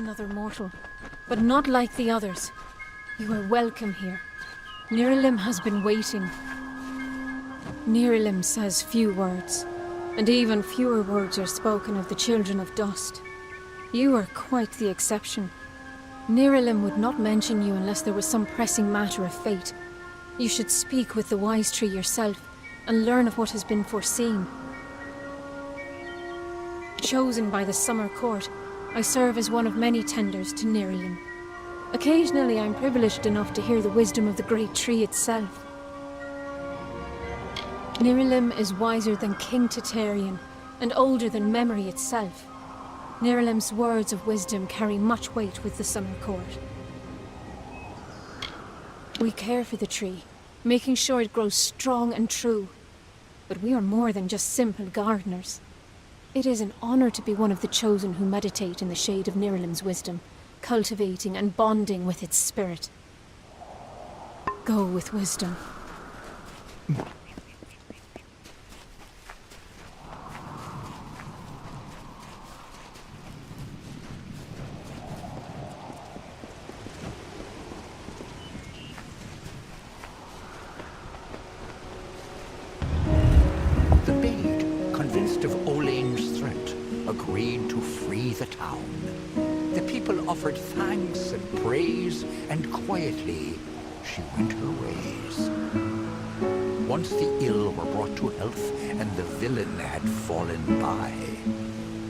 another mortal, but not like the others. You are welcome here. Niralim has been waiting. Niralim says few words, and even fewer words are spoken of the children of dust. You are quite the exception. Niralim would not mention you unless there was some pressing matter of fate. You should speak with the wise tree yourself, and learn of what has been foreseen. Chosen by the Summer Court, I serve as one of many tenders to Niralim. Occasionally I'm privileged enough to hear the wisdom of the great tree itself. Niralim is wiser than King Tatarian, and older than memory itself. Niralim's words of wisdom carry much weight with the Summer Court. We care for the tree, making sure it grows strong and true. But we are more than just simple gardeners. It is an honor to be one of the chosen who meditate in the shade of Niralim's wisdom, cultivating and bonding with its spirit. Go with wisdom. Agreed to free the town. The people offered thanks and praise, and quietly she went her ways. Once the ill were brought to health, and the villain had fallen by,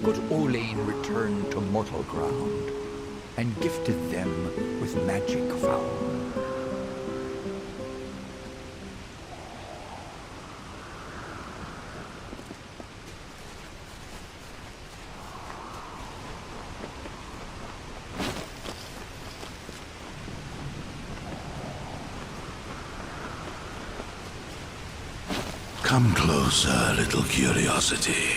good Olain returned to mortal ground, and gifted them with magic found. Come closer, little curiosity.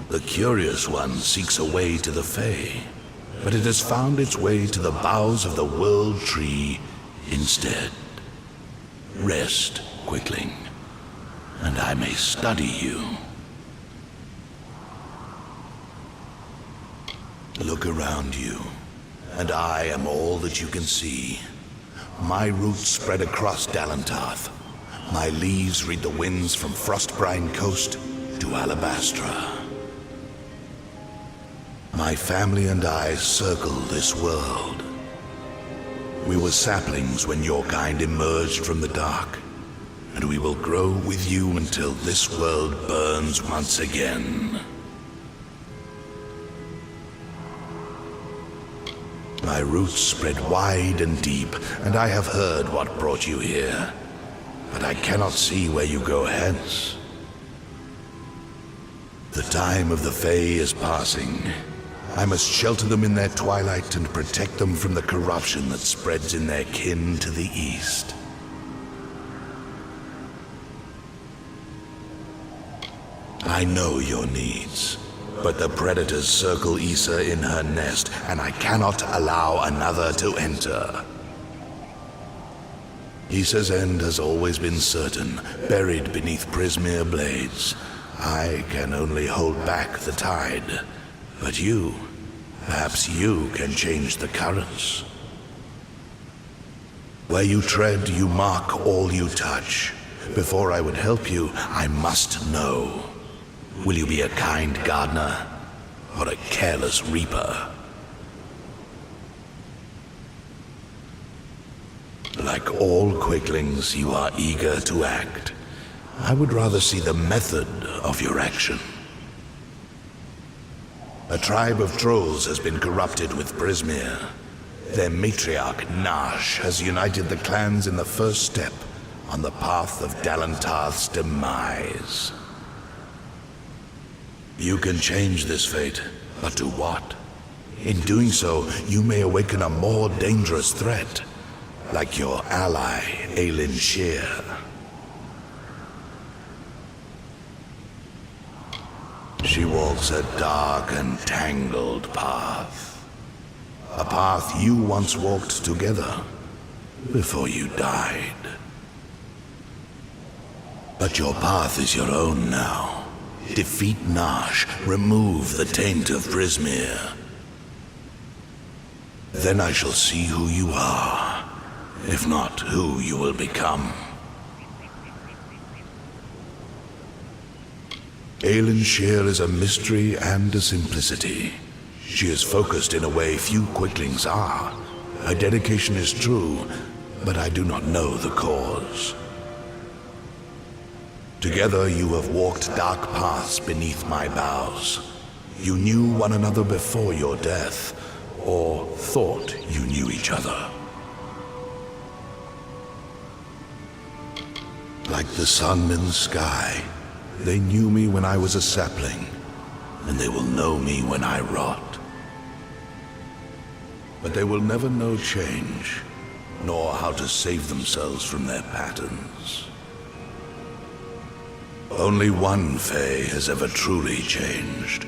The curious one seeks a way to the Fae, but it has found its way to the boughs of the World Tree instead. Rest, Quickling, and I may study you. Look around you, and I am all that you can see. My roots spread across Dalantarth. My leaves read the winds from Frostbrine Coast to Alabastra. My family and I circle this world. We were saplings when your kind emerged from the dark, and we will grow with you until this world burns once again. My roots spread wide and deep, and I have heard what brought you here, but I cannot see where you go hence. The time of the Fae is passing. I must shelter them in their twilight and protect them from the corruption that spreads in their kin to the east. I know your needs, but the predators circle Issa in her nest, and I cannot allow another to enter. Issa's end has always been certain, buried beneath Prismere blades. I can only hold back the tide, but you, perhaps you can change the currents. Where you tread, you mark all you touch. Before I would help you, I must know. Will you be a kind gardener, or a careless reaper? Like all quicklings, you are eager to act. I would rather see the method of your action. A tribe of trolls has been corrupted with Prismere. Their matriarch, Nash, has united the clans in the first step on the path of Dalantarth's demise. You can change this fate, but to what? In doing so, you may awaken a more dangerous threat, like your ally, Aelin Shear. She walks a dark and tangled path. A path you once walked together before you died. But your path is your own now. Defeat Nash, remove the taint of Prismir. Then I shall see who you are, if not who you will become. Aelin Shear is a mystery and a simplicity. She is focused in a way few quicklings are. Her dedication is true, but I do not know the cause. Together you have walked dark paths beneath my boughs. You knew one another before your death, or thought you knew each other. Like the sun in the sky, they knew me when I was a sapling, and they will know me when I rot. But they will never know change, nor how to save themselves from their patterns. Only one Fae has ever truly changed,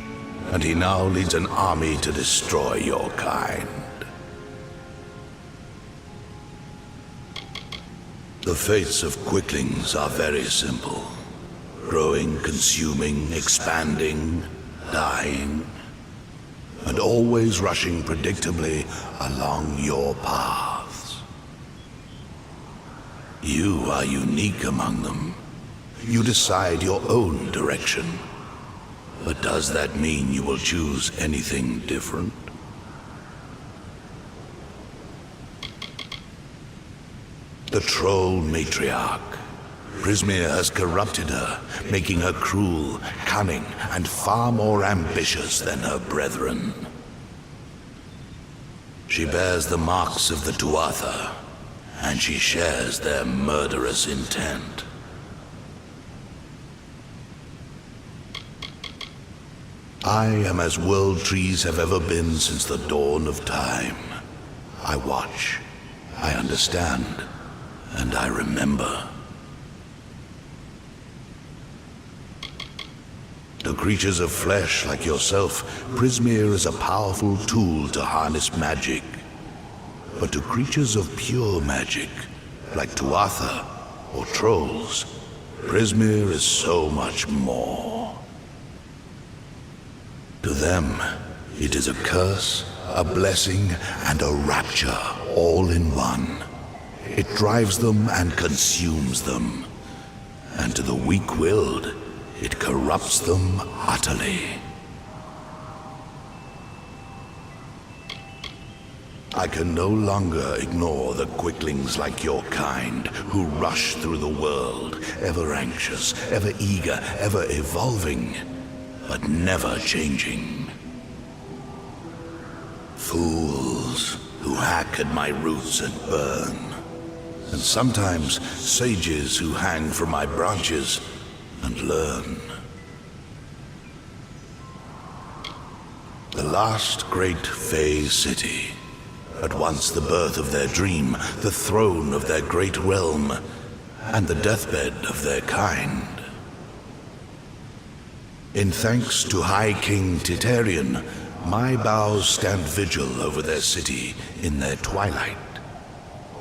and he now leads an army to destroy your kind. The fates of quicklings are very simple. Growing, consuming, expanding, dying, and always rushing predictably along your paths. You are unique among them. You decide your own direction. But does that mean you will choose anything different? The Troll Matriarch. Prismir has corrupted her, making her cruel, cunning, and far more ambitious than her brethren. She bears the marks of the Tuatha, and she shares their murderous intent. I am as world trees have ever been since the dawn of time. I watch, I understand, and I remember. To creatures of flesh like yourself, Prismir is a powerful tool to harness magic. But to creatures of pure magic, like Tuatha or trolls, Prismir is so much more. To them, it is a curse, a blessing, and a rapture all in one. It drives them and consumes them. And to the weak-willed, it corrupts them utterly. I can no longer ignore the quicklings like your kind, who rush through the world, ever anxious, ever eager, ever evolving, but never changing. Fools who hack at my roots and burn, and sometimes sages who hang from my branches and learn. The last great Fae city, at once the birth of their dream, the throne of their great realm, and the deathbed of their kind. In thanks to High King Titarian, my boughs stand vigil over their city in their twilight.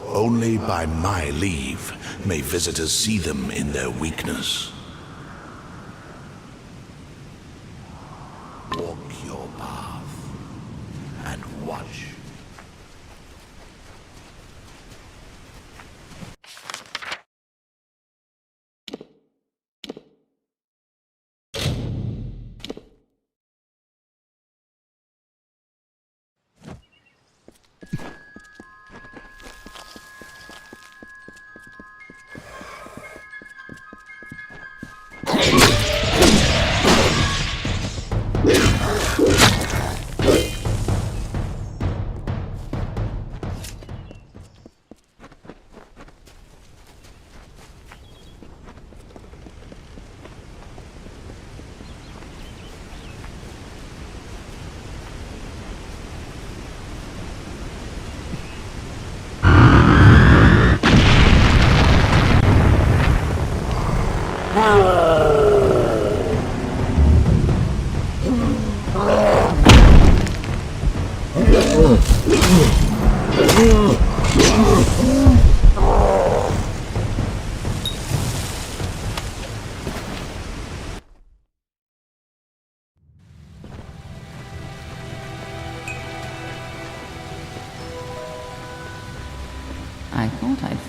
Only by my leave may visitors see them in their weakness. Walk your path and watch.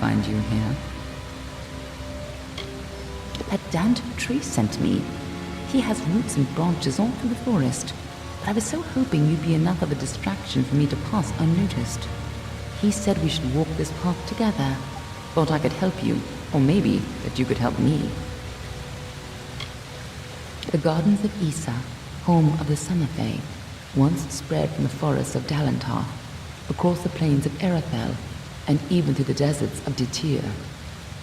find you here. That damned tree sent me. He has roots and branches all through the forest, but I was so hoping you'd be enough of a distraction for me to pass unnoticed. He said we should walk this path together. Thought I could help you, or maybe that you could help me. The Gardens of Issa, home of the Summer Fae, once spread from the forests of Dalantar, across the plains of Erethel, and even to the deserts of Ditir.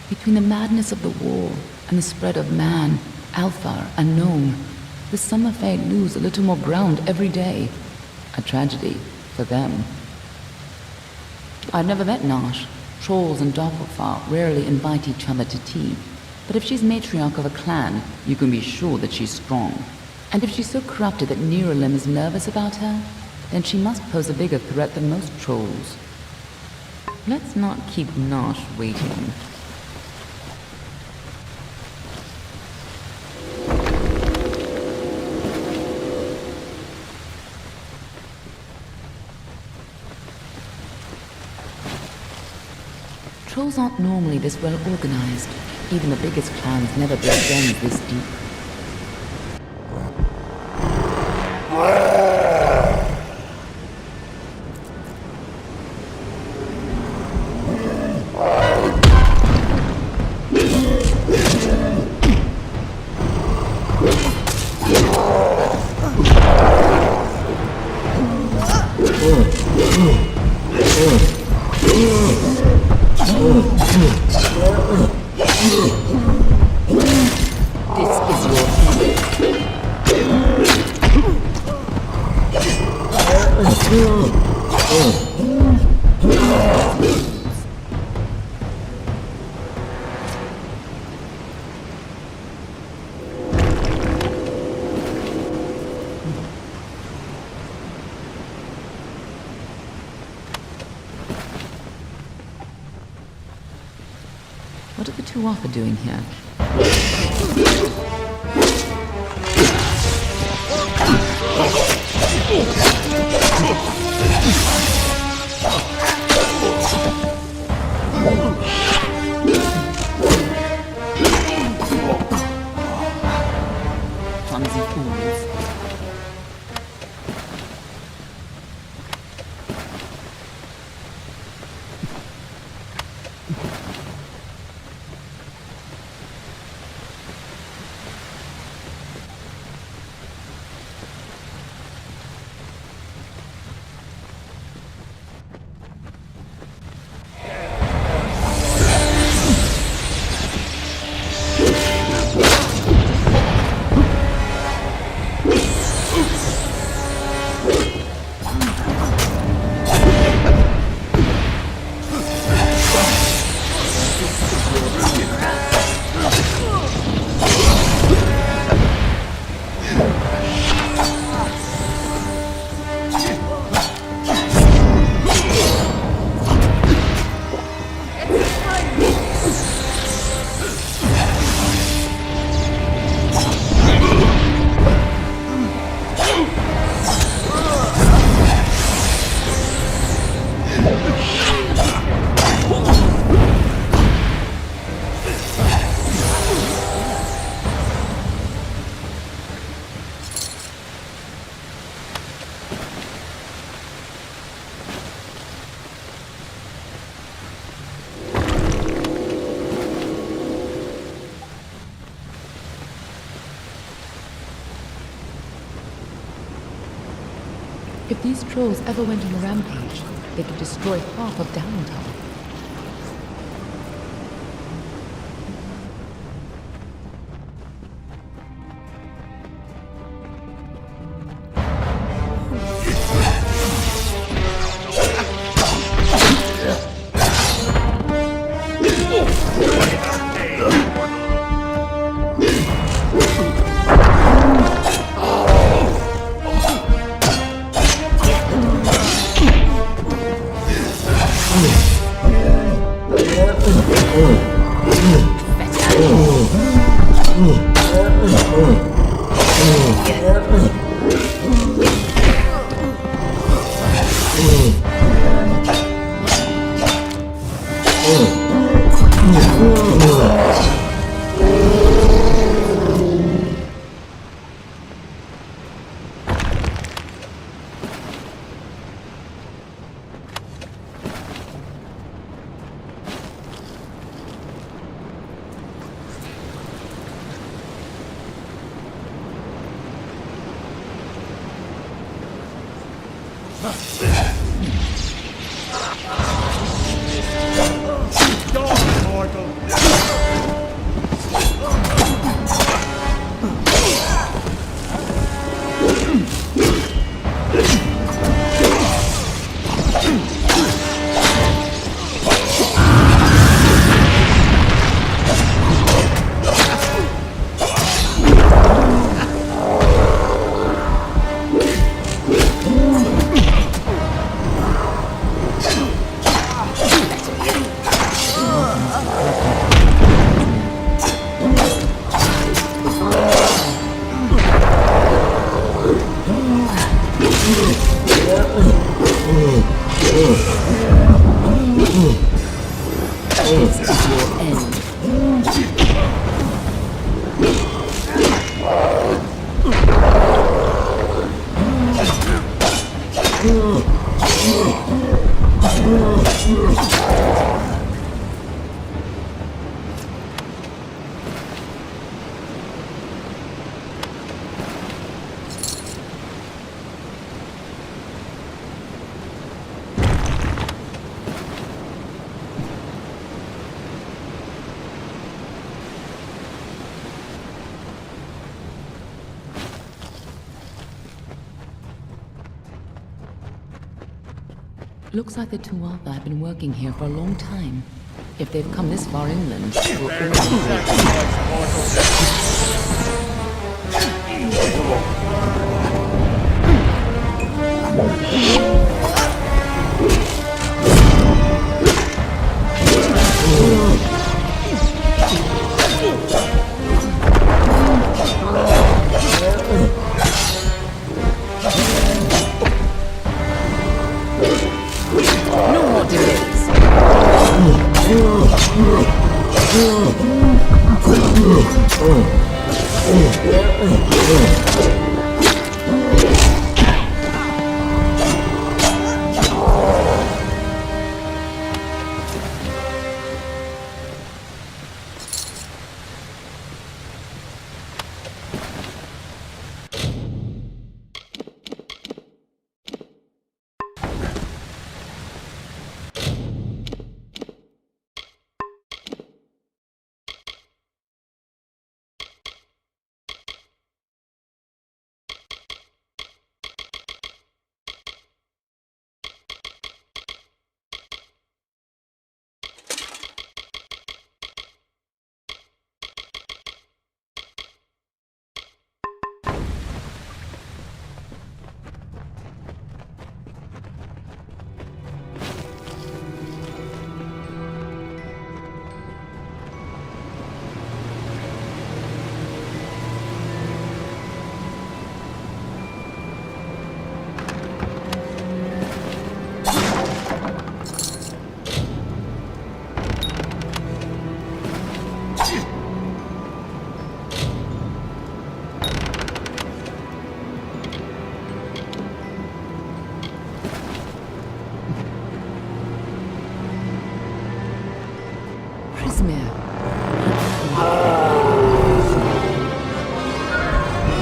Between the madness of the war and the spread of man, Alfar, and Gnome, the Summer Fae lose a little more ground every day. A tragedy for them. I've never met Nash. Trolls and Doppelfar rarely invite each other to tea. But if she's matriarch of a clan, you can be sure that she's strong. And if she's so corrupted that Niralim is nervous about her, then she must pose a bigger threat than most trolls. Let's not keep Nash waiting. Trolls aren't normally this well organized. Even the biggest clans never build dens this deep. What are the two Arthur doing here? Clumsy fools. If these trolls ever went on a rampage, they could destroy half of Dalantar. Dawn, mortal! Looks like the Tuatha have been working here for a long time. If they've come this far inland, we'll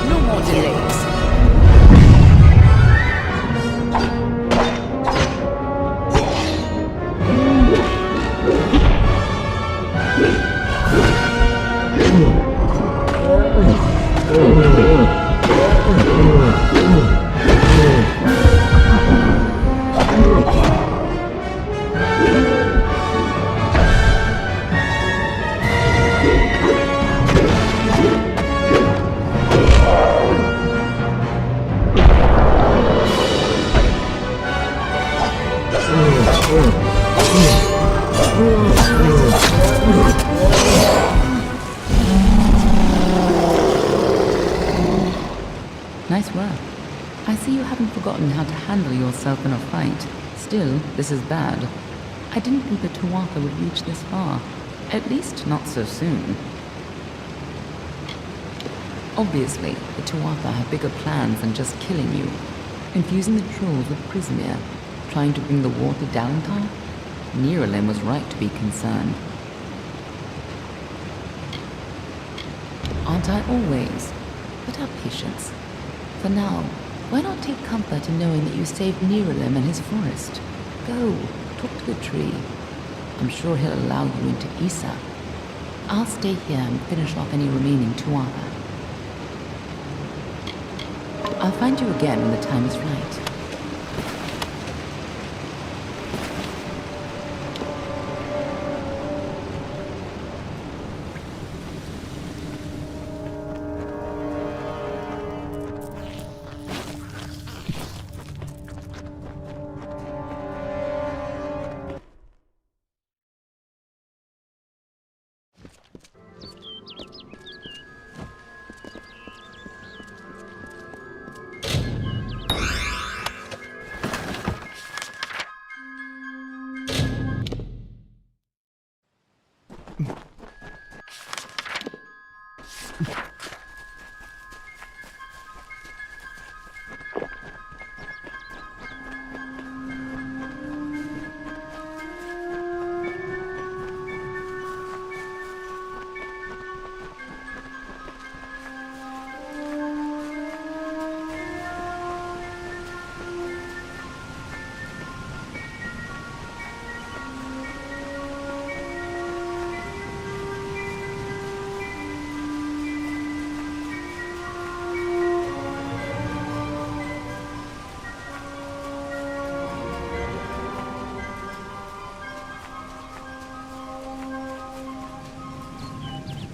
No more delays. Nice work. I see you haven't forgotten how to handle yourself in a fight. Still, this is bad. I didn't think the Tuatha would reach this far. At least not so soon. Obviously, the Tuatha have bigger plans than just killing you. Infusing the trolls with Prismir, trying to bring the war to Dalantar? Nirelem was right to be concerned. Aren't I always? But have patience. For now, Why not take comfort in knowing that you saved Niralim and his forest? Go, talk to the tree. I'm sure he'll allow you into Isa. I'll stay here and finish off any remaining Tuatha. I'll find you again when the time is right.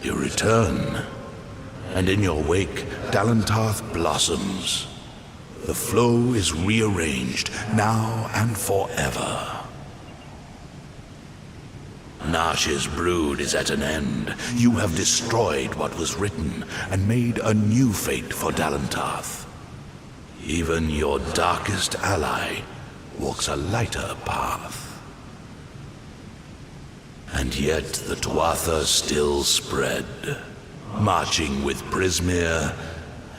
You return, and in your wake, Dalentarth blossoms. The flow is rearranged, now and forever. Nash's brood is at an end. You have destroyed what was written, and made a new fate for Dalentarth. Even your darkest ally walks a lighter path. And yet the Tuatha still spread, marching with Prismeer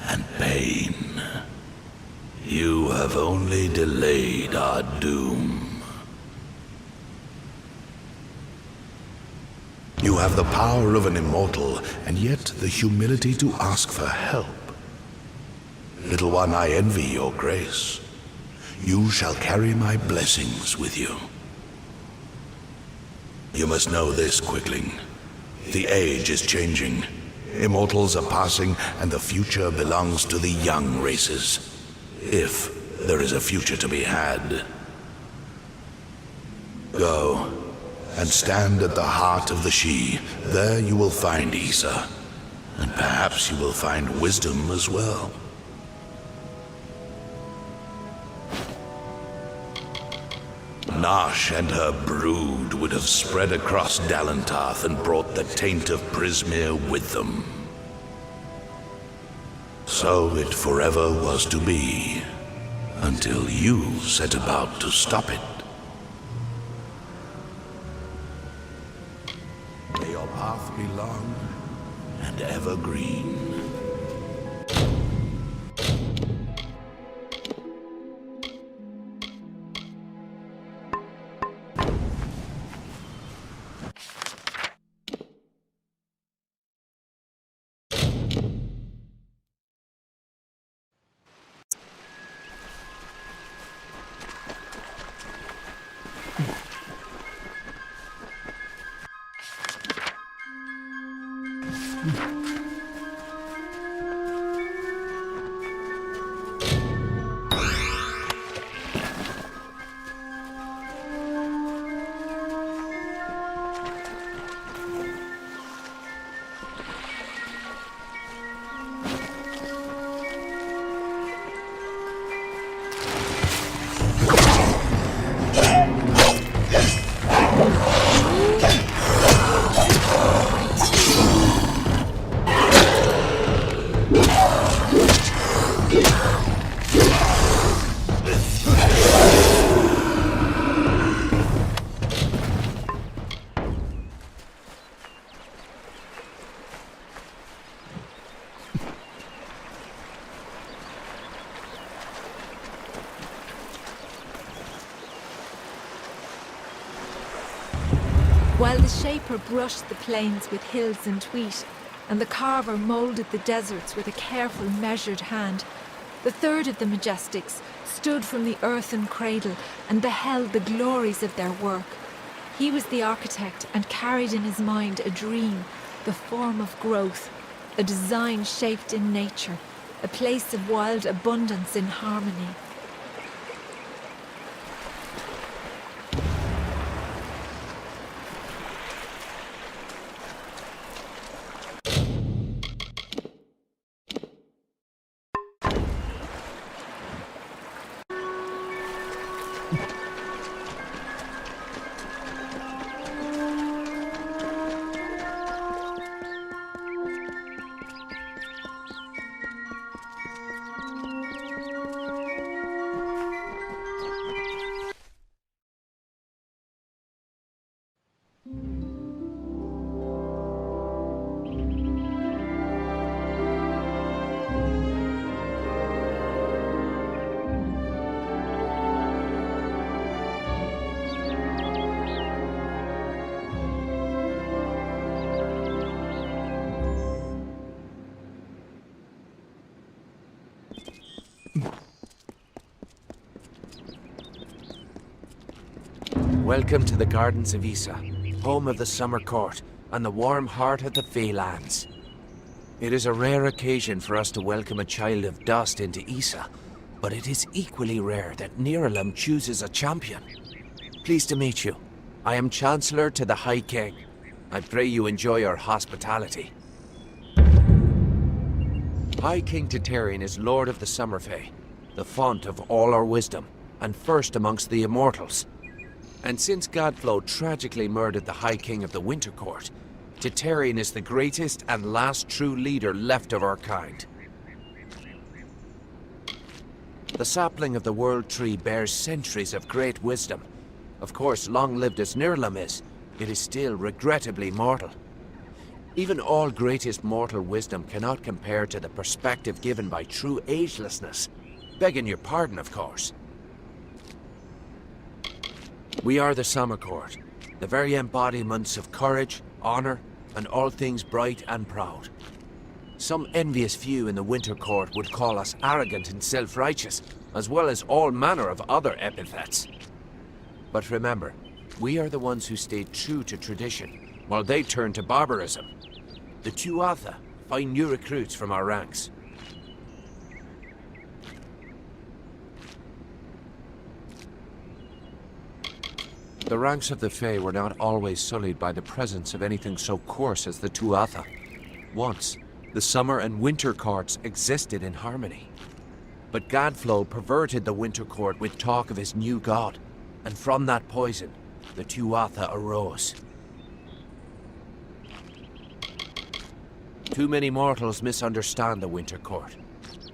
and pain. You have only delayed our doom. You have the power of an immortal, and yet the humility to ask for help. Little one, I envy your grace. You shall carry my blessings with you. You must know this, Quickling. The age is changing. Immortals are passing, and the future belongs to the young races. If there is a future to be had. Go, and stand at the heart of the She. There you will find Isa. And perhaps you will find wisdom as well. Nash and her brood would have spread across Dalentarth and brought the taint of Prismeer with them. So it forever was to be, until you set about to stop it. May your path be long and evergreen. While the Shaper brushed the plains with hills and wheat, and the Carver moulded the deserts with a careful, measured hand, The third of the Majestics stood from the earthen cradle and beheld the glories of their work. He was the architect and carried in his mind a dream, the form of growth, a design shaped in nature, a place of wild abundance in harmony. Welcome to the Gardens of Issa, home of the Summer Court and the warm heart of the Feylands. It is a rare occasion for us to welcome a child of dust into Issa, but it is equally rare that Niralam chooses a champion. Pleased to meet you. I am Chancellor to the High King. I pray you enjoy our hospitality. High King Titarian is Lord of the Summerfey, the font of all our wisdom, and first amongst the immortals. And since Godflow tragically murdered the High King of the Winter Court, Titarian is the greatest and last true leader left of our kind. The sapling of the World Tree bears centuries of great wisdom. Of course, long-lived as Nirlam is, it is still regrettably mortal. Even all greatest mortal wisdom cannot compare to the perspective given by true agelessness. Begging your pardon, of course. We are the Summer Court, the very embodiments of courage, honor, and all things bright and proud. Some envious few in the Winter Court would call us arrogant and self-righteous, as well as all manner of other epithets. But remember, we are the ones who stayed true to tradition, while they turned to barbarism. The Tuatha find new recruits from our ranks. The ranks of the Fae were not always sullied by the presence of anything so coarse as the Tuatha. Once, the Summer and Winter Courts existed in harmony. But Godflow perverted the Winter Court with talk of his new god, and from that poison, the Tuatha arose. Too many mortals misunderstand the Winter Court.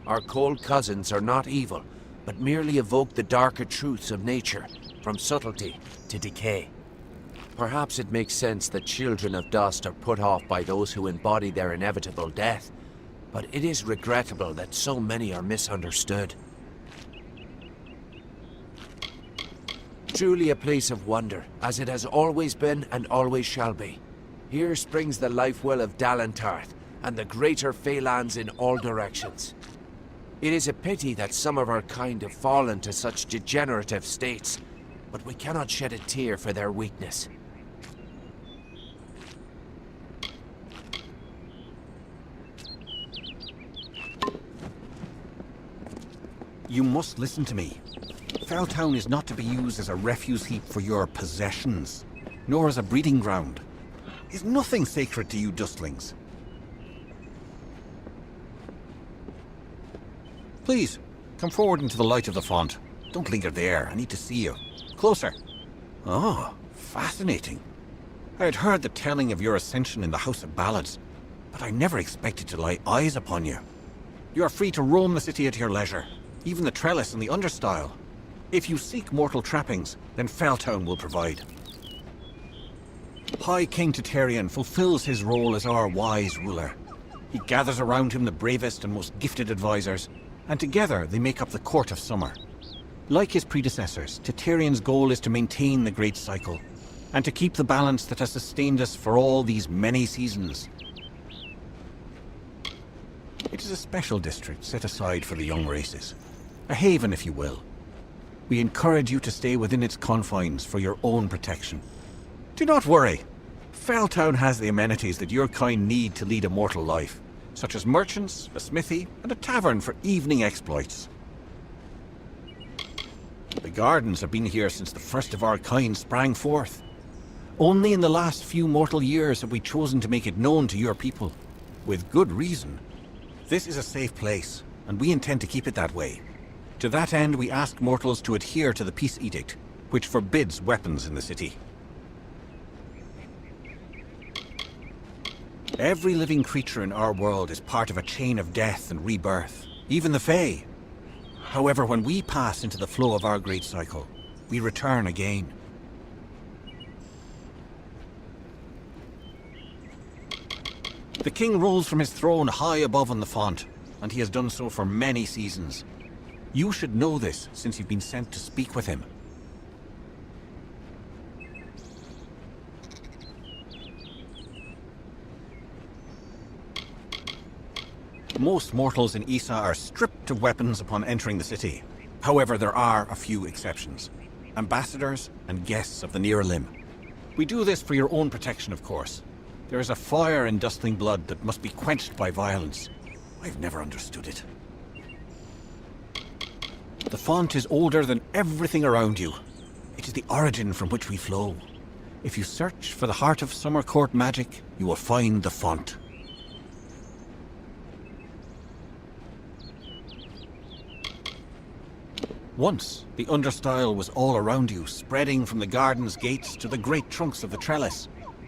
Our cold cousins are not evil, but merely evoke the darker truths of nature, from subtlety to decay. Perhaps it makes sense that children of dust are put off by those who embody their inevitable death, but it is regrettable that so many are misunderstood. Truly a place of wonder, as it has always been and always shall be. Here springs the life well of Dalentarth, and the greater Feylands in all directions. It is a pity that some of our kind have fallen to such degenerative states, but we cannot shed a tear for their weakness. You must listen to me. Felltown is not to be used as a refuse heap for your possessions, nor as a breeding ground. Is nothing sacred to you dustlings? Please, come forward into the light of the font. Don't linger there, I need to see you. Closer. Oh, fascinating. I had heard the telling of your ascension in the House of Ballads, but I never expected to lay eyes upon you. You are free to roam the city at your leisure, even the trellis and the understyle. If you seek mortal trappings, then Felltown will provide. High King Titarian fulfills his role as our wise ruler. He gathers around him the bravest and most gifted advisors, and together they make up the Court of Summer. Like his predecessors, Titarian's goal is to maintain the Great Cycle, and to keep the balance that has sustained us for all these many seasons. It is a special district set aside for the young races. A haven, if you will. We encourage you to stay within its confines for your own protection. Do not worry. Felltown has the amenities that your kind need to lead a mortal life, such as merchants, a smithy, and a tavern for evening exploits. The gardens have been here since the first of our kind sprang forth. Only in the last few mortal years have we chosen to make it known to your people. With good reason. This is a safe place, and we intend to keep it that way. To that end, we ask mortals to adhere to the Peace Edict, which forbids weapons in the city. Every living creature in our world is part of a chain of death and rebirth, even the Fae. However, when we pass into the flow of our great cycle, we return again. The king rules from his throne high above on the font, and he has done so for many seasons. You should know this, since you've been sent to speak with him. Most mortals in Issa are stripped of weapons upon entering the city. However, there are a few exceptions. Ambassadors and guests of the near limb. We do this for your own protection, of course. There is a fire in dustling blood that must be quenched by violence. I've never understood it. The font is older than everything around you. It is the origin from which we flow. If you search for the heart of Summer Court magic, you will find the font. Once, the understyle was all around you, spreading from the garden's gates to the great trunks of the trellis.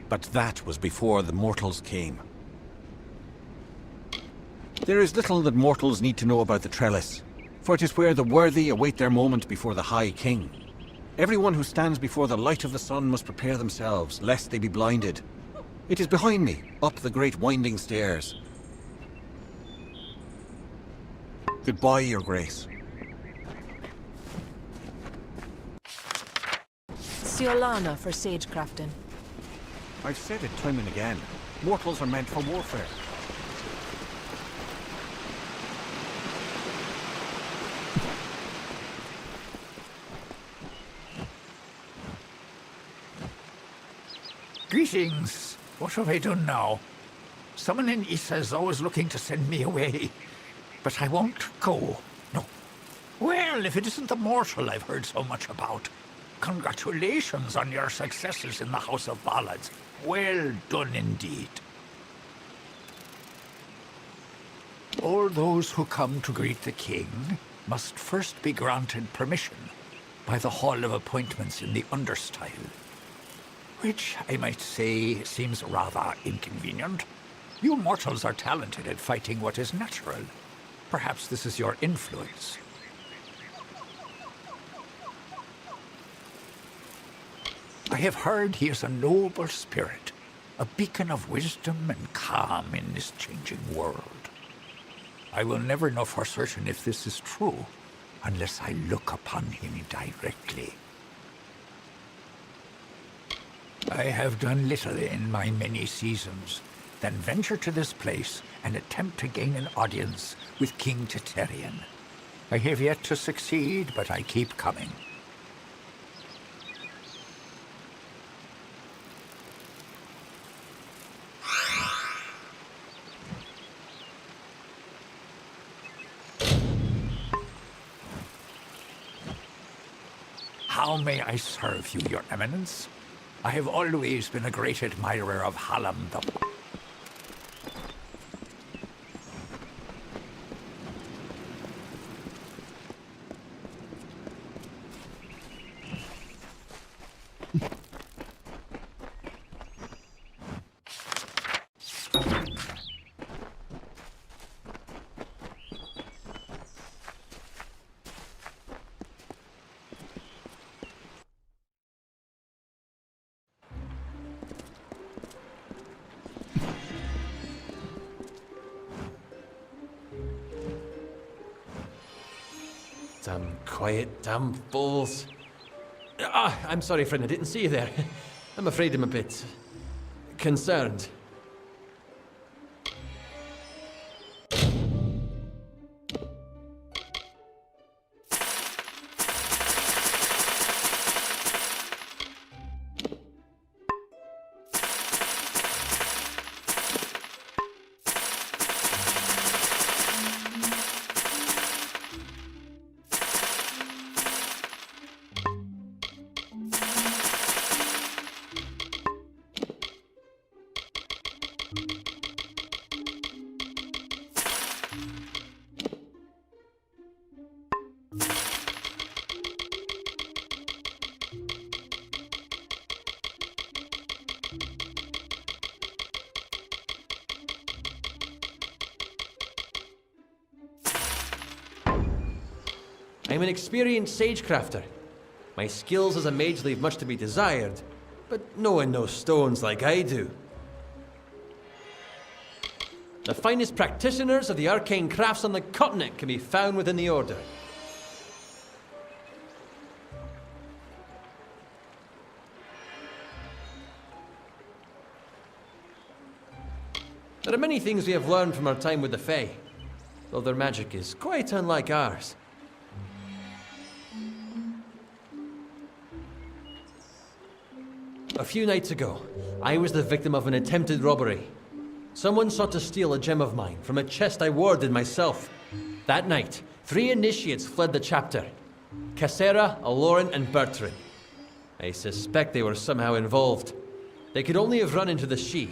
But that was before the mortals came. There is little that mortals need to know about the trellis, for it is where the worthy await their moment before the High King. Everyone who stands before the light of the sun must prepare themselves, lest they be blinded. It is behind me, up the great winding stairs. Goodbye, Your Grace. Siolana for sagecrafting. I've said it time and again. Mortals are meant for warfare. Greetings. What have I done now? Someone in Issa is always looking to send me away. But I won't go. No. Well, if it isn't the mortal I've heard so much about. Congratulations on your successes in the House of Ballads. Well done indeed. All those who come to greet the king must first be granted permission by the Hall of Appointments in the Understyle. Which, I might say, seems rather inconvenient. You mortals are talented at fighting what is natural. Perhaps this is your influence. I have heard he is a noble spirit, a beacon of wisdom and calm in this changing world. I will never know for certain if this is true, unless I look upon him directly. I have done little in my many seasons, then venture to this place and attempt to gain an audience with King Teterian. I have yet to succeed, but I keep coming. How may I serve you, Your Eminence? I have always been a great admirer of Hallam the... Damn quiet, damn fools. Ah, I'm sorry, friend, I didn't see you there. I'm afraid I'm a bit... concerned. I'm an experienced sagecrafter. My skills as a mage leave much to be desired, but no one knows stones like I do. The finest practitioners of the arcane crafts on the continent can be found within the Order. There are many things we have learned from our time with the Fae, though their magic is quite unlike ours. A few nights ago, I was the victim of an attempted robbery. Someone sought to steal a gem of mine from a chest I warded myself. That night, 3 initiates fled the chapter. Cassera, Aloran, and Bertrand. I suspect they were somehow involved. They could only have run into the She.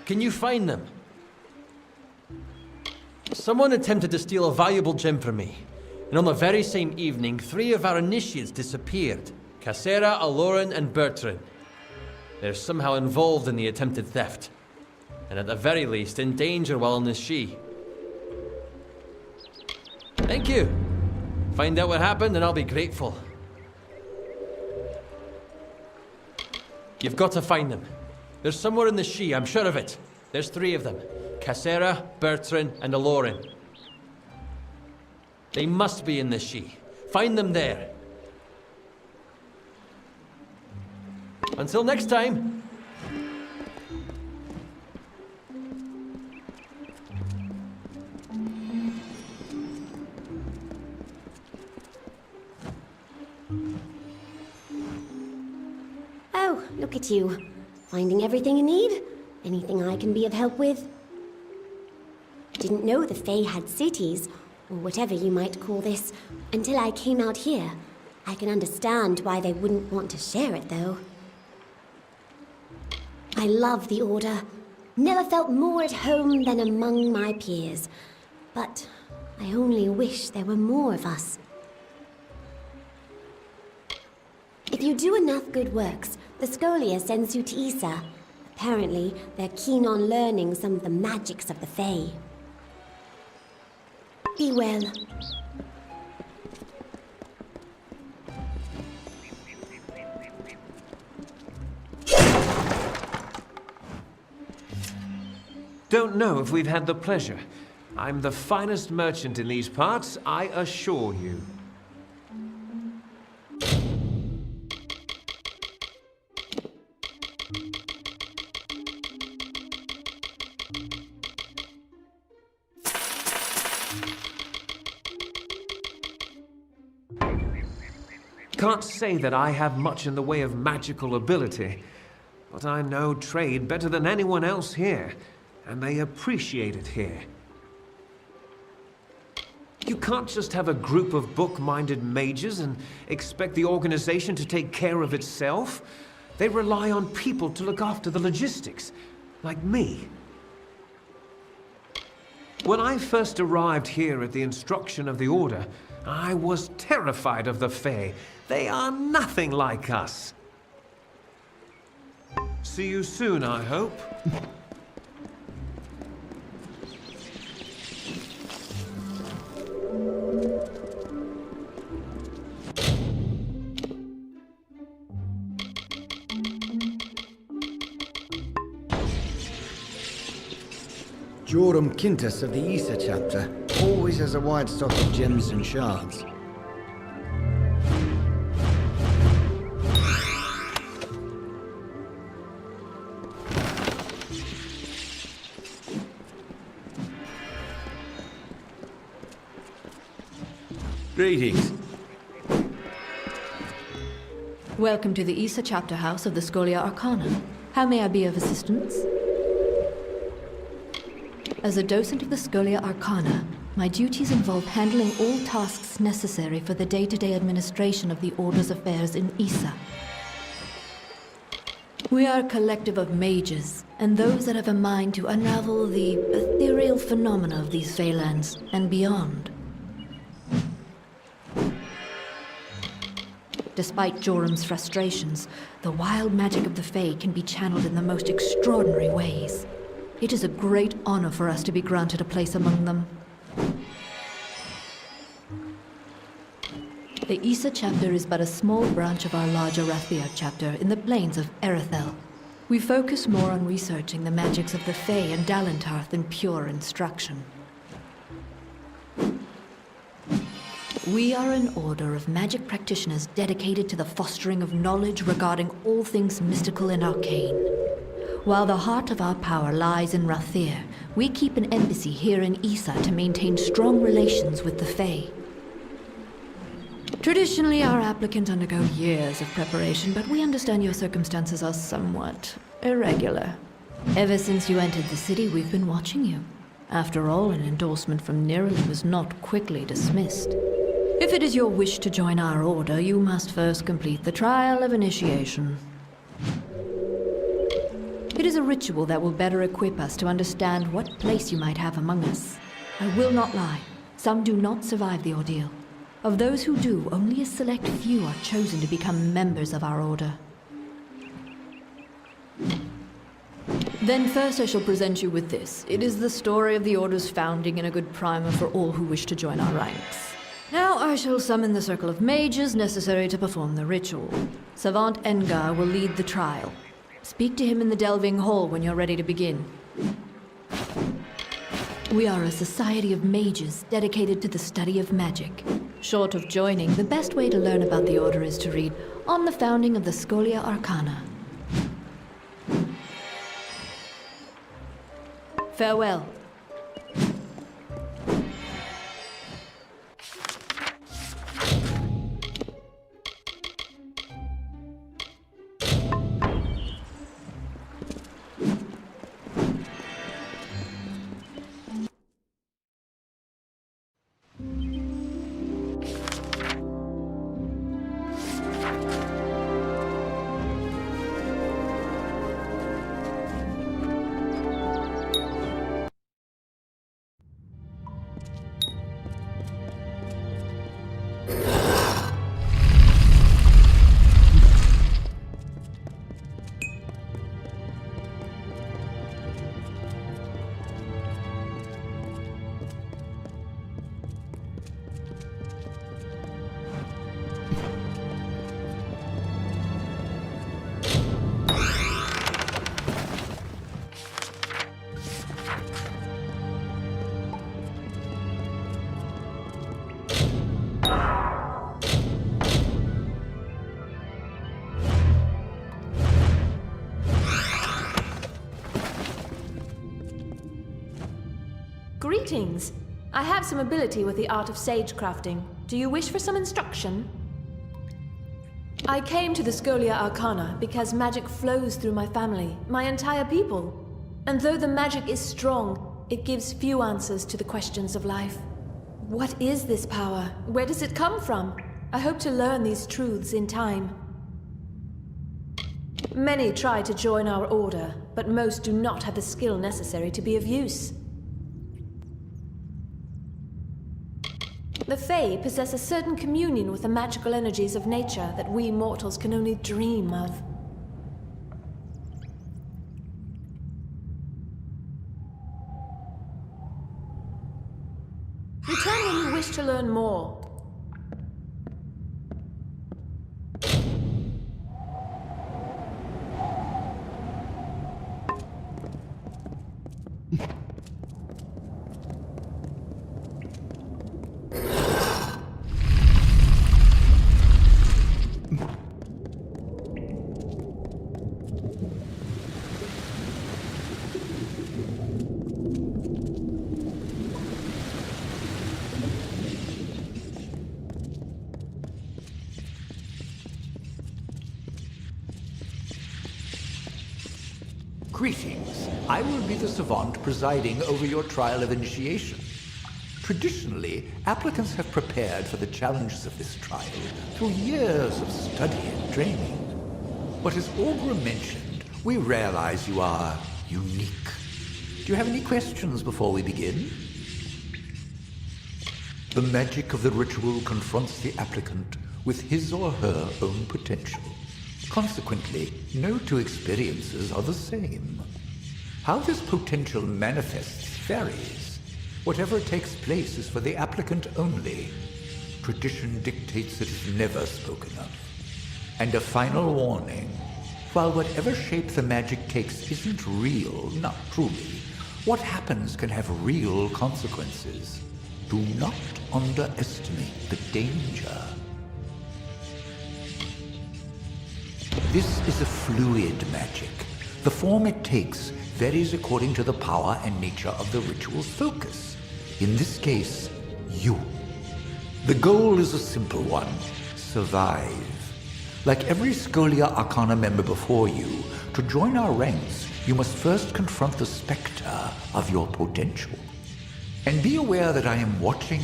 Can you find them? Someone attempted to steal a valuable gem from me, and on the very same evening, 3 of our initiates disappeared. Cassera, Aloran, and Bertrand. They're somehow involved in the attempted theft, and at the very least, in danger while on the She. Thank you. Find out what happened, and I'll be grateful. You've got to find them. They're somewhere in the She, I'm sure of it. There's 3 of them. Cassera, Bertrand, and Aloran. They must be in the She. Find them there. Until next time. Oh, look at you. Finding everything you need? Anything I can be of help with? Didn't know the Fae had cities, or whatever you might call this, until I came out here. I can understand why they wouldn't want to share it, though. I love the Order. Never felt more at home than among my peers. But I only wish there were more of us. If you do enough good works, the Scholia sends you to Issa. Apparently, they're keen on learning some of the magics of the Fae. Be well. Don't know if we've had the pleasure. I'm the finest merchant in these parts, I assure you. Can't say that I have much in the way of magical ability, but I know trade better than anyone else here, and they appreciate it here. You can't just have a group of book-minded mages and expect the organization to take care of itself. They rely on people to look after the logistics, like me. When I first arrived here at the instruction of the Order, I was terrified of the Fae. They are nothing like us. See you soon, I hope. Joram Quintus of the Issa chapter always has a wide stock of gems and shards. Greetings. Welcome to the Issa chapter house of the Scholia Arcana. How may I be of assistance? As a docent of the Scholia Arcana, my duties involve handling all tasks necessary for the day-to-day administration of the Order's affairs in Issa. We are a collective of mages, and those that have a mind to unravel the ethereal phenomena of these Feylands and beyond. Despite Joram's frustrations, the wild magic of the Fae can be channeled in the most extraordinary ways. It is a great honor for us to be granted a place among them. The Issa chapter is but a small branch of our larger Rathia chapter in the plains of Erethel. We focus more on researching the magics of the Fae and Dalentarth than pure instruction. We are an order of magic practitioners dedicated to the fostering of knowledge regarding all things mystical and arcane. While the heart of our power lies in Rathir, we keep an embassy here in Issa to maintain strong relations with the Fae. Traditionally, our applicants undergo years of preparation, but we understand your circumstances are somewhat irregular. Ever since you entered the city, we've been watching you. After all, an endorsement from Nirlin was not quickly dismissed. If it is your wish to join our order, you must first complete the trial of initiation. It is a ritual that will better equip us to understand what place you might have among us. I will not lie, some do not survive the ordeal. Of those who do, only a select few are chosen to become members of our order. Then first I shall present you with this. It is the story of the Order's founding and a good primer for all who wish to join our ranks. Now I shall summon the circle of mages necessary to perform the ritual. Savant Engar will lead the trial. Speak to him in the Delving Hall when you're ready to begin. We are a society of mages dedicated to the study of magic. Short of joining, the best way to learn about the Order is to read On the Founding of the Scholia Arcana. Farewell. Greetings. I have some ability with the art of sage crafting. Do you wish for some instruction? I came to the Scholia Arcana because magic flows through my family, my entire people. And though the magic is strong, it gives few answers to the questions of life. What is this power? Where does it come from? I hope to learn these truths in time. Many try to join our order, but most do not have the skill necessary to be of use. The Fae possess a certain communion with the magical energies of nature that we mortals can only dream of. Return when you wish to learn more. Greetings. I will be the savant presiding over your trial of initiation. Traditionally, applicants have prepared for the challenges of this trial through years of study and training. But as Augur mentioned, we realize you are unique. Do you have any questions before we begin? The magic of the ritual confronts the applicant with his or her own potential. Consequently, no two experiences are the same. How this potential manifests varies. Whatever takes place is for the applicant only. tradition dictates it is never spoken of. And a final warning. While whatever shape the magic takes isn't real, not truly, what happens can have real consequences. Do not underestimate the danger. This is a fluid magic. The form it takes varies according to the power and nature of the ritual's focus. In this case, you. The goal is a simple one. Survive. Like every Scholia Arcana member before you, to join our ranks, you must first confront the specter of your potential. And be aware that I am watching.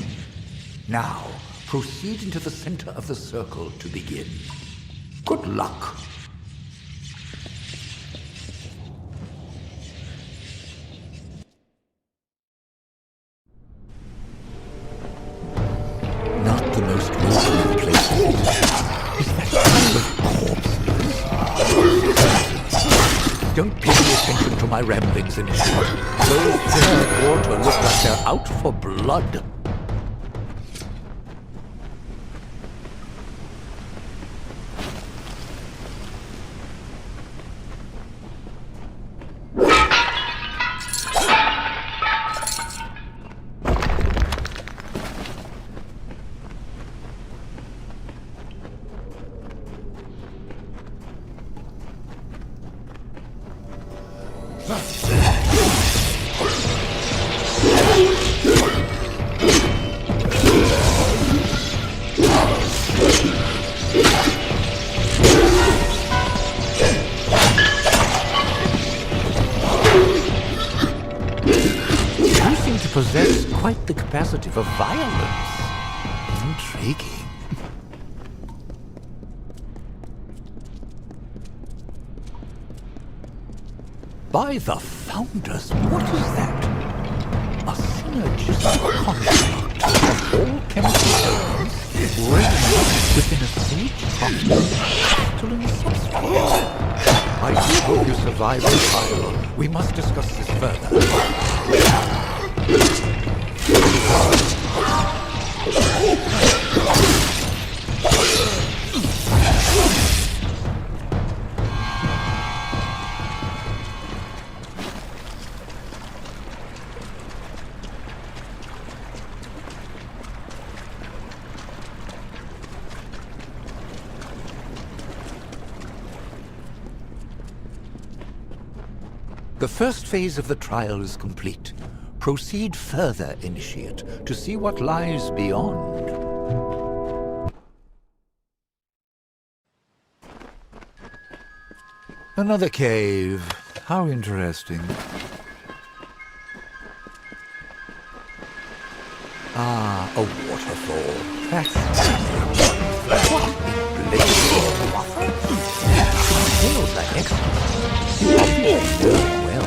Now, proceed into the center of the circle to begin. Good luck. Not the most welcoming place. Is that kind of corpses? Don't pay attention to my ramblings in short. Those there water look like they're out for blood. Possess quite the capacity for violence. Intriguing. By the founders, what is that? A synergistic construct of all chemical elements reigning within a sage-crafted substrate. I do hope you survive the trial. We must discuss this further. The first phase of the trial is complete. Proceed further, Initiate, to see what lies beyond. Another cave. How interesting. Ah, a waterfall. That's what in blazing water. Feels like excellent. You obviously know it well.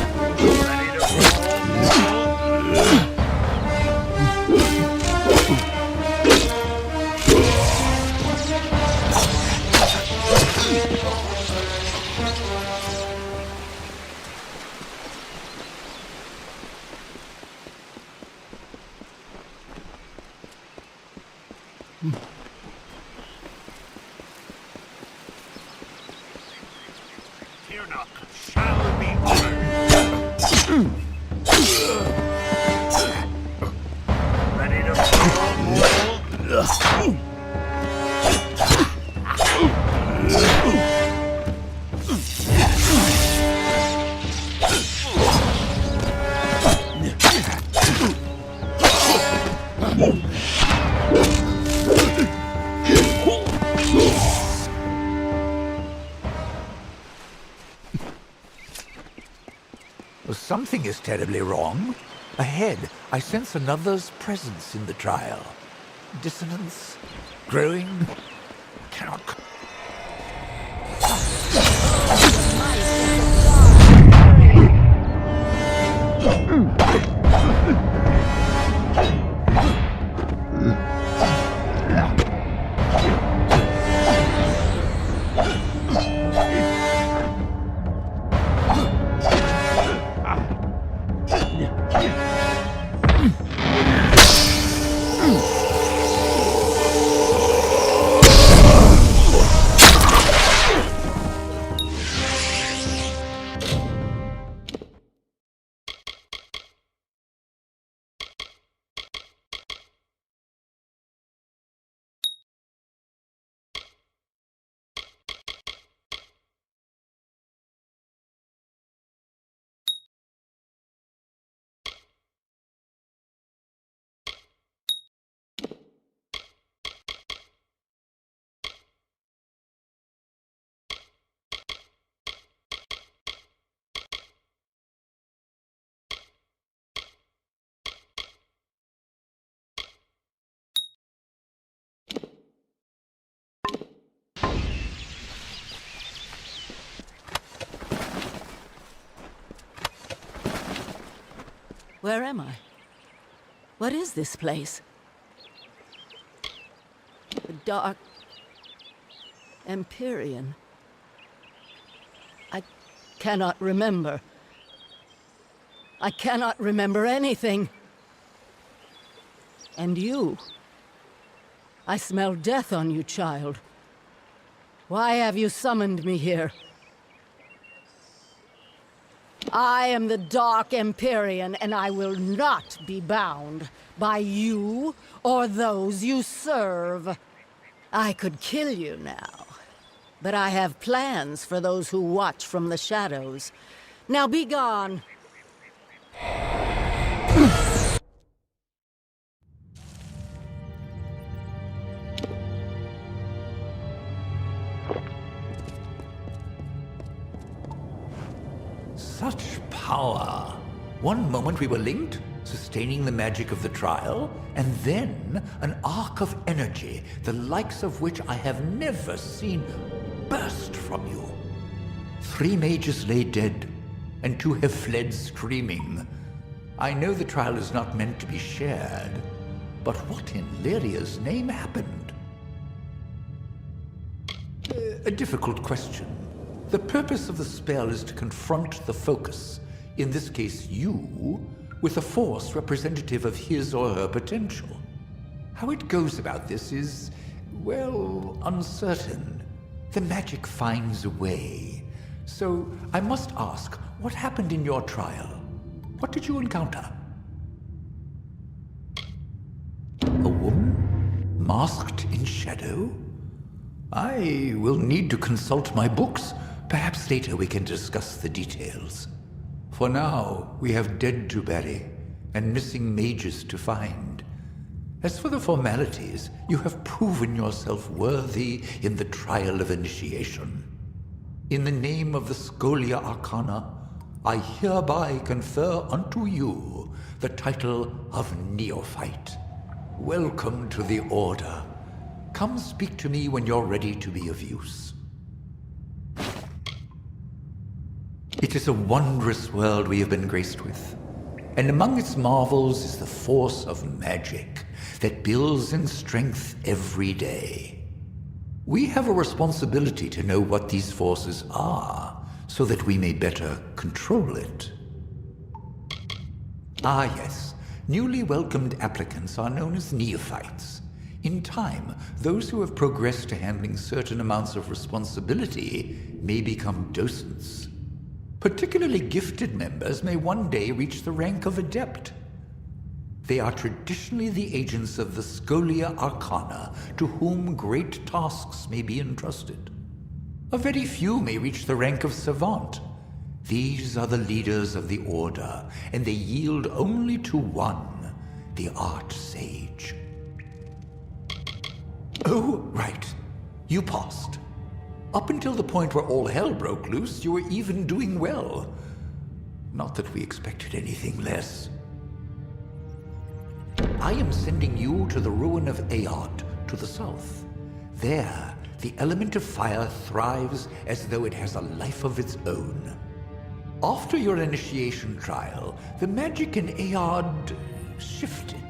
Something is terribly wrong. Ahead, I sense another's presence in the trial. Dissonance? Growing? Cannot... Where am I? What is this place? The Dark Empyrean. I cannot remember. I cannot remember anything. And you? I smell death on you, child. Why have you summoned me here? I am the Dark Empyrean, and I will not be bound by you or those you serve. I could kill you now, but I have plans for those who watch from the shadows. Now be gone. Such power! One moment we were linked, sustaining the magic of the trial, and then an arc of energy, the likes of which I have never seen, burst from you. 3 mages lay dead, and 2 have fled screaming. I know the trial is not meant to be shared, but what in Lyria's name happened? A difficult question. The purpose of the spell is to confront the focus, in this case you, with a force representative of his or her potential. How it goes about this is, well, uncertain. The magic finds a way. So I must ask, what happened in your trial? What did you encounter? A woman? Masked in shadow? I will need to consult my books. Perhaps later we can discuss the details. For now, we have dead to bury and missing mages to find. As for the formalities, you have proven yourself worthy in the trial of initiation. In the name of the Scholia Arcana, I hereby confer unto you the title of Neophyte. Welcome to the Order. Come speak to me when you're ready to be of use. It is a wondrous world we have been graced with, and among its marvels is the force of magic that builds in strength every day. We have a responsibility to know what these forces are, so that we may better control it. Ah yes, newly welcomed applicants are known as neophytes. In time, those who have progressed to handling certain amounts of responsibility may become docents. Particularly gifted members may one day reach the rank of adept. They are traditionally the agents of the Scholia Arcana, to whom great tasks may be entrusted. A very few may reach the rank of savant. These are the leaders of the Order, and they yield only to one, the Arch-Sage. Oh, right. You passed. Up until the point where all hell broke loose, you were even doing well. Not that we expected anything less. I am sending you to the ruin of Aod, to the south. There, the element of fire thrives as though it has a life of its own. After your initiation trial, the magic in Aod shifted.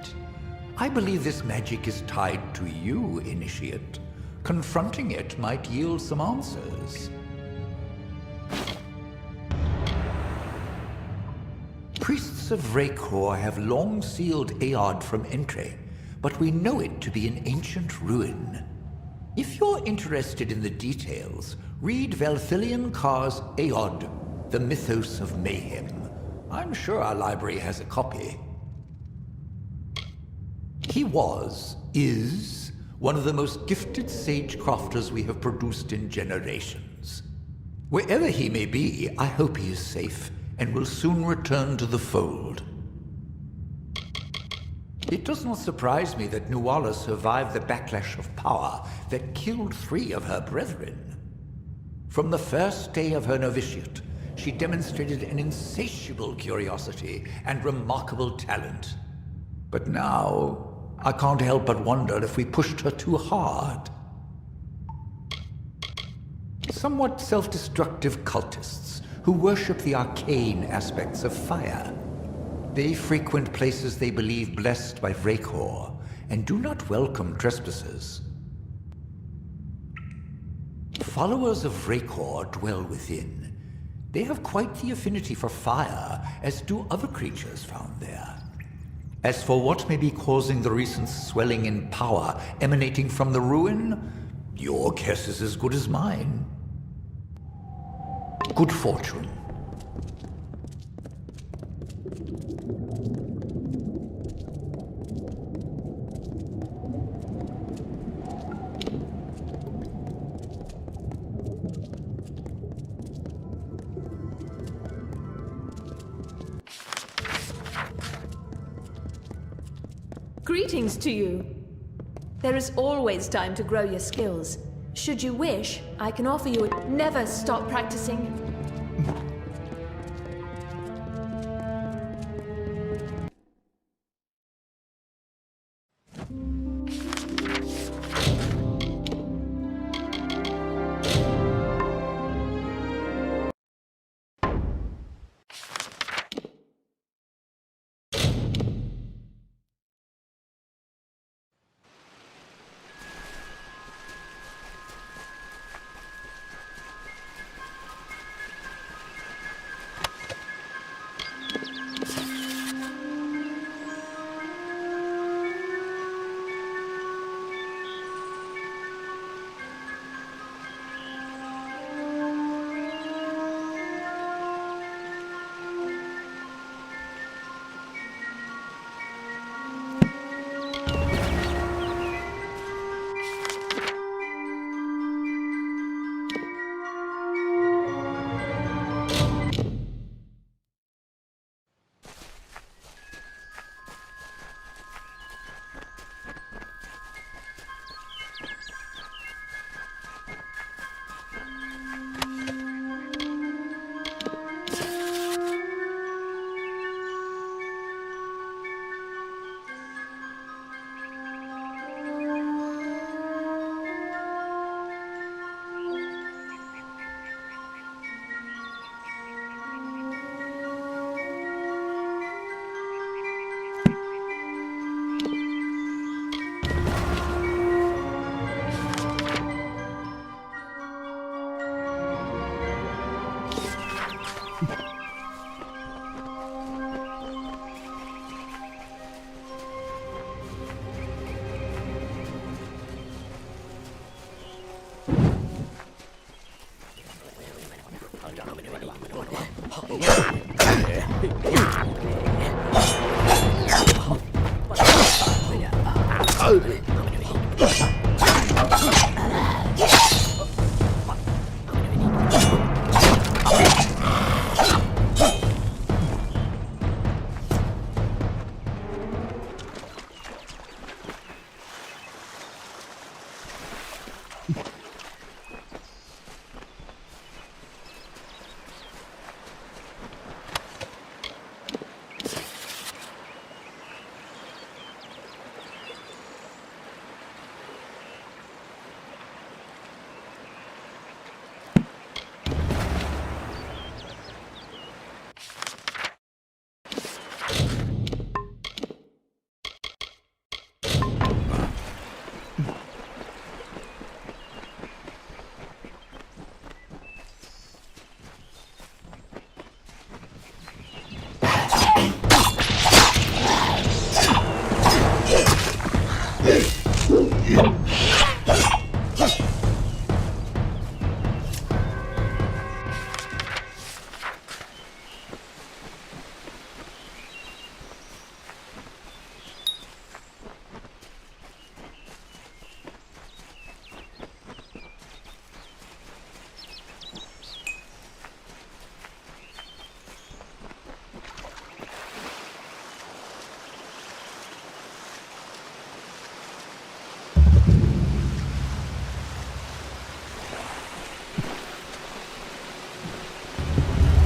I believe this magic is tied to you, Initiate. Confronting it might yield some answers. Priests of Vrakor have long sealed Aod from entry, but we know it to be an ancient ruin. If you're interested in the details, read Velthilion Carr's Aod, the Mythos of Mayhem. I'm sure our library has a copy. He is, one of the most gifted sage-crafters we have produced in generations. Wherever he may be, I hope he is safe and will soon return to the fold. It does not surprise me that Nuala survived the backlash of power that killed 3 of her brethren. From the first day of her novitiate, she demonstrated an insatiable curiosity and remarkable talent. But now, I can't help but wonder if we pushed her too hard. Somewhat self-destructive cultists who worship the arcane aspects of fire. They frequent places they believe blessed by Vrakor, and do not welcome trespassers. Followers of Vrakor dwell within. They have quite the affinity for fire, as do other creatures found there. As for what may be causing the recent swelling in power emanating from the ruin, your guess is as good as mine. Good fortune. Greetings to you. There is always time to grow your skills. Should you wish, I can offer you a... Never stop practicing.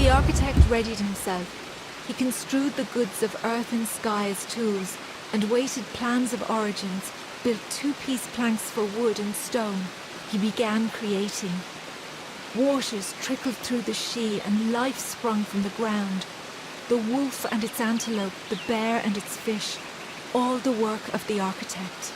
The architect readied himself. He construed the goods of earth and sky as tools, and weighted plans of origins, built two-piece planks for wood and stone. He began creating. Waters trickled through the She, and life sprung from the ground. The wolf and its antelope, the bear and its fish, all the work of the architect.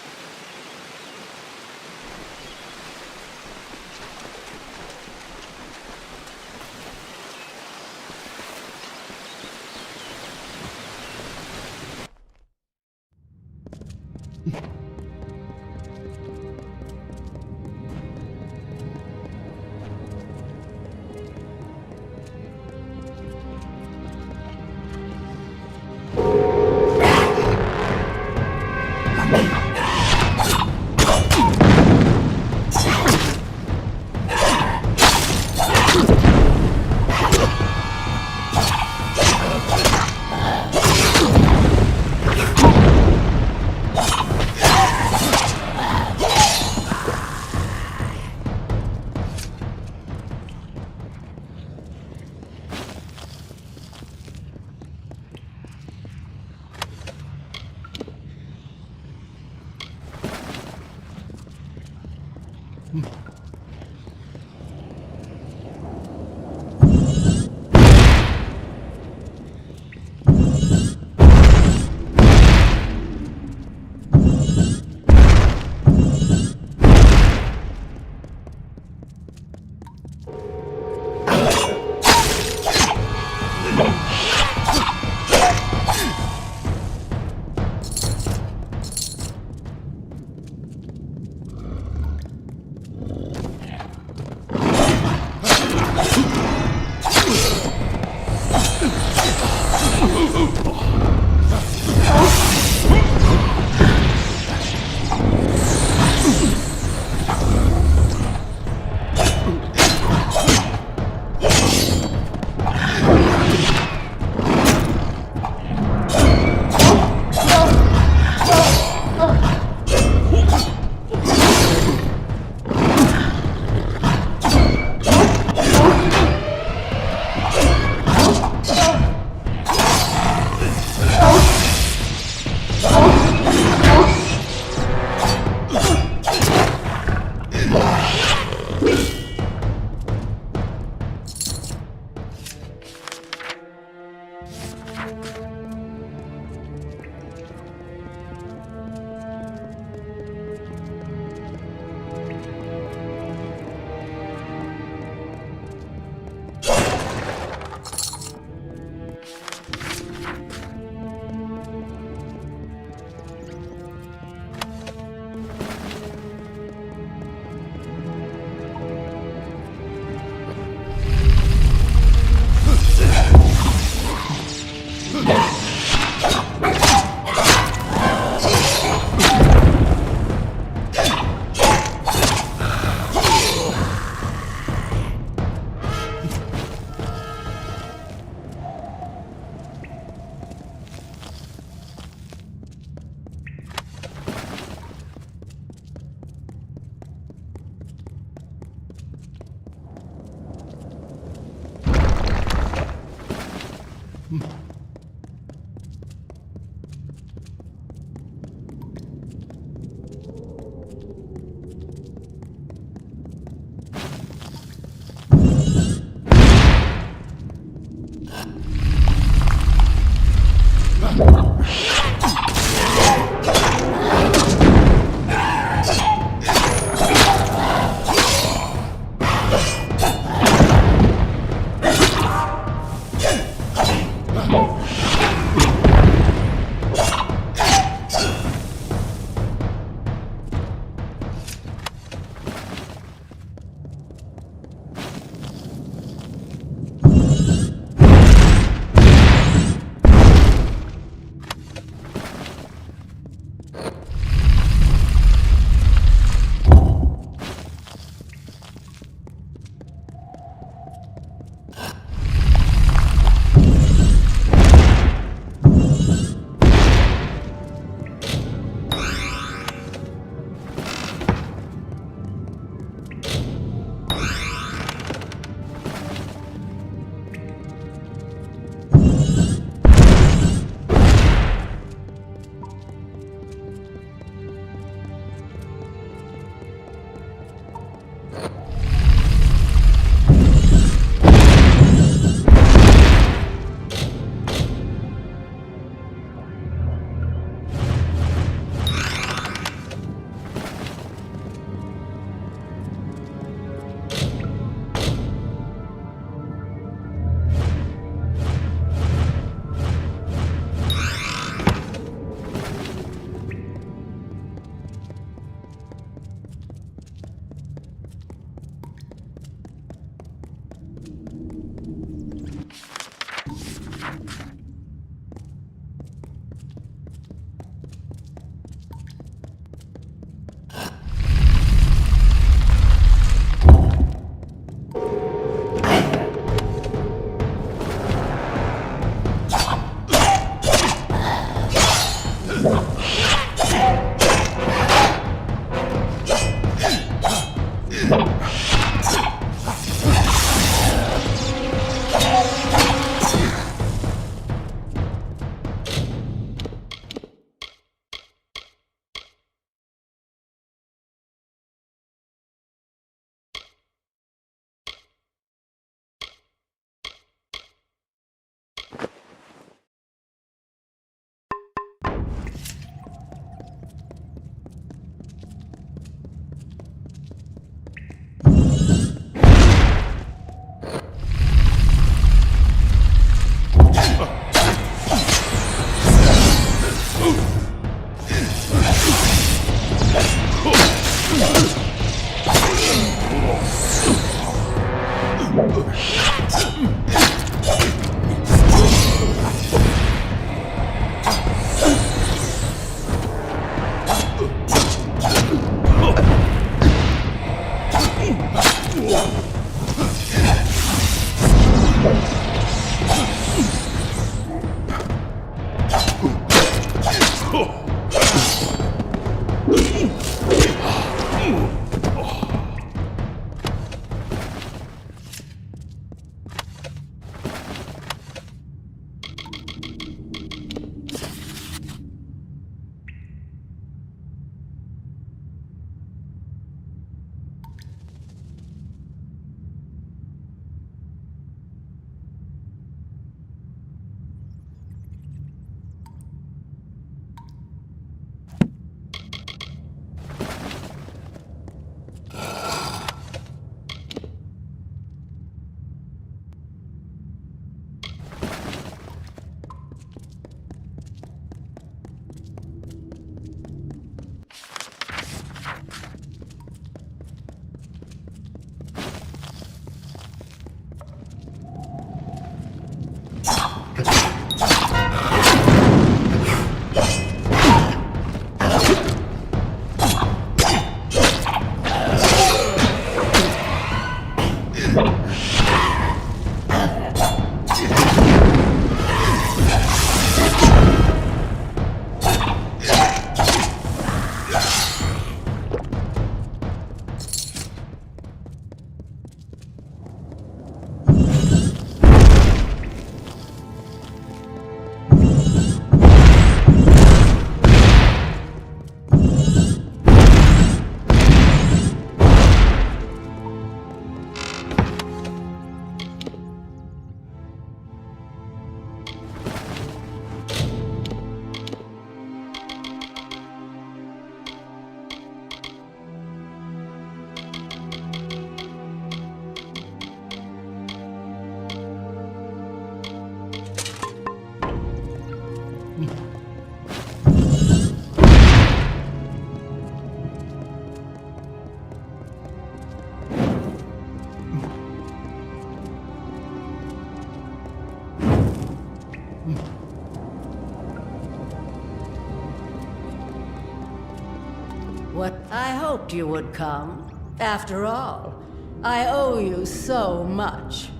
hoped you would come. After all, I owe you so much.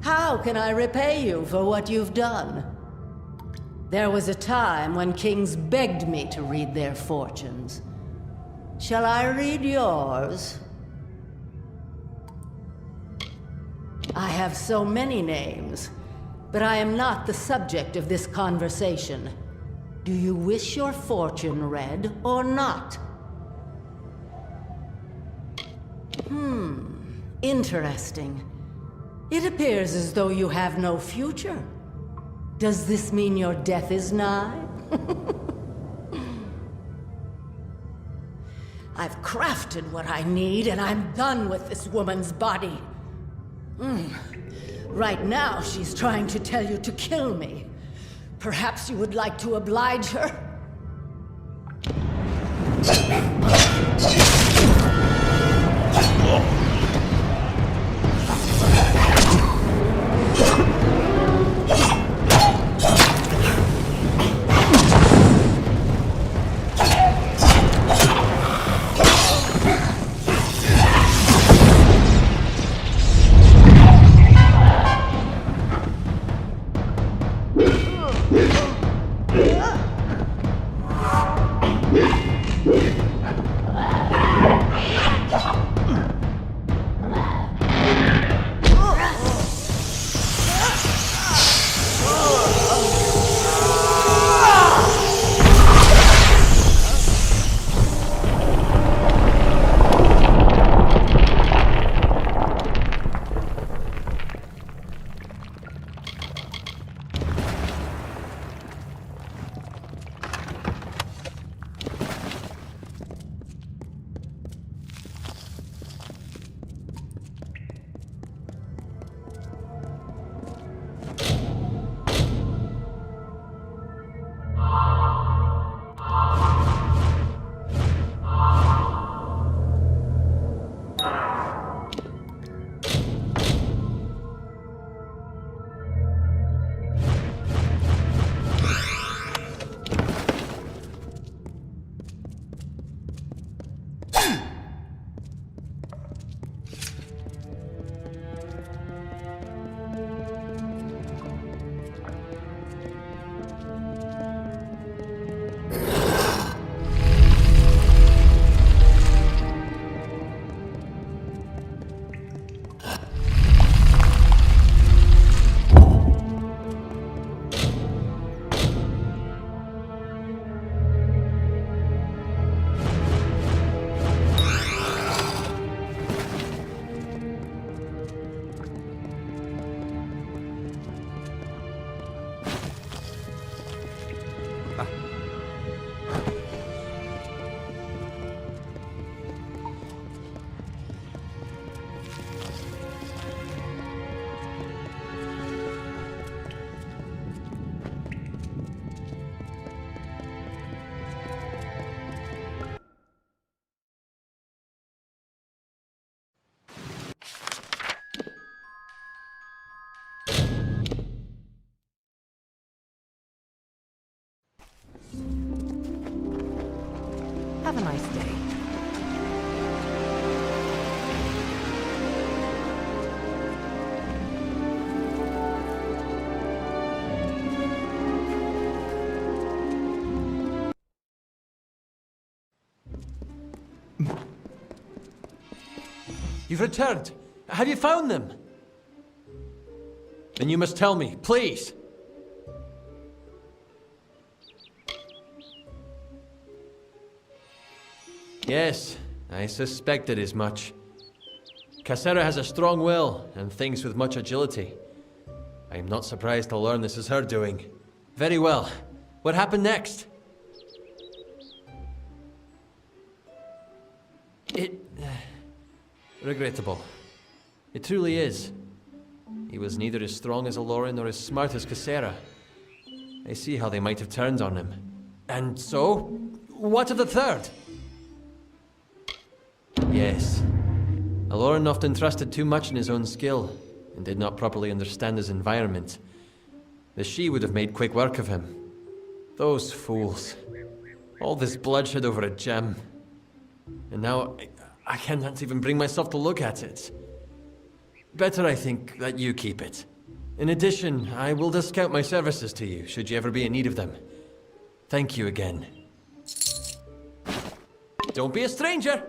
How can I repay you for what you've done? There was a time when kings begged me to read their fortunes. Shall I read yours? I have so many names, but I am not the subject of this conversation. Do you wish your fortune read or not? Interesting. It appears as though you have no future. Does this mean your death is nigh? I've crafted what I need, and I'm done with this woman's body. Right now, she's trying to tell you to kill me. Perhaps you would like to oblige her? Have a nice day. You've returned. Have you found them? Then you must tell me, please. Yes, I suspected as much. Cassera has a strong will and thinks with much agility. I am not surprised to learn this is her doing. Very well. What happened next? Regrettable. It truly is. He was neither as strong as Amalur nor as smart as Cassera. I see how they might have turned on him. And so, what of the third? Yes. Amalur often trusted too much in his own skill, and did not properly understand his environment. The She would have made quick work of him. Those fools. All this bloodshed over a gem. And now I cannot even bring myself to look at it. Better, I think, that you keep it. In addition, I will discount my services to you, should you ever be in need of them. Thank you again. Don't be a stranger!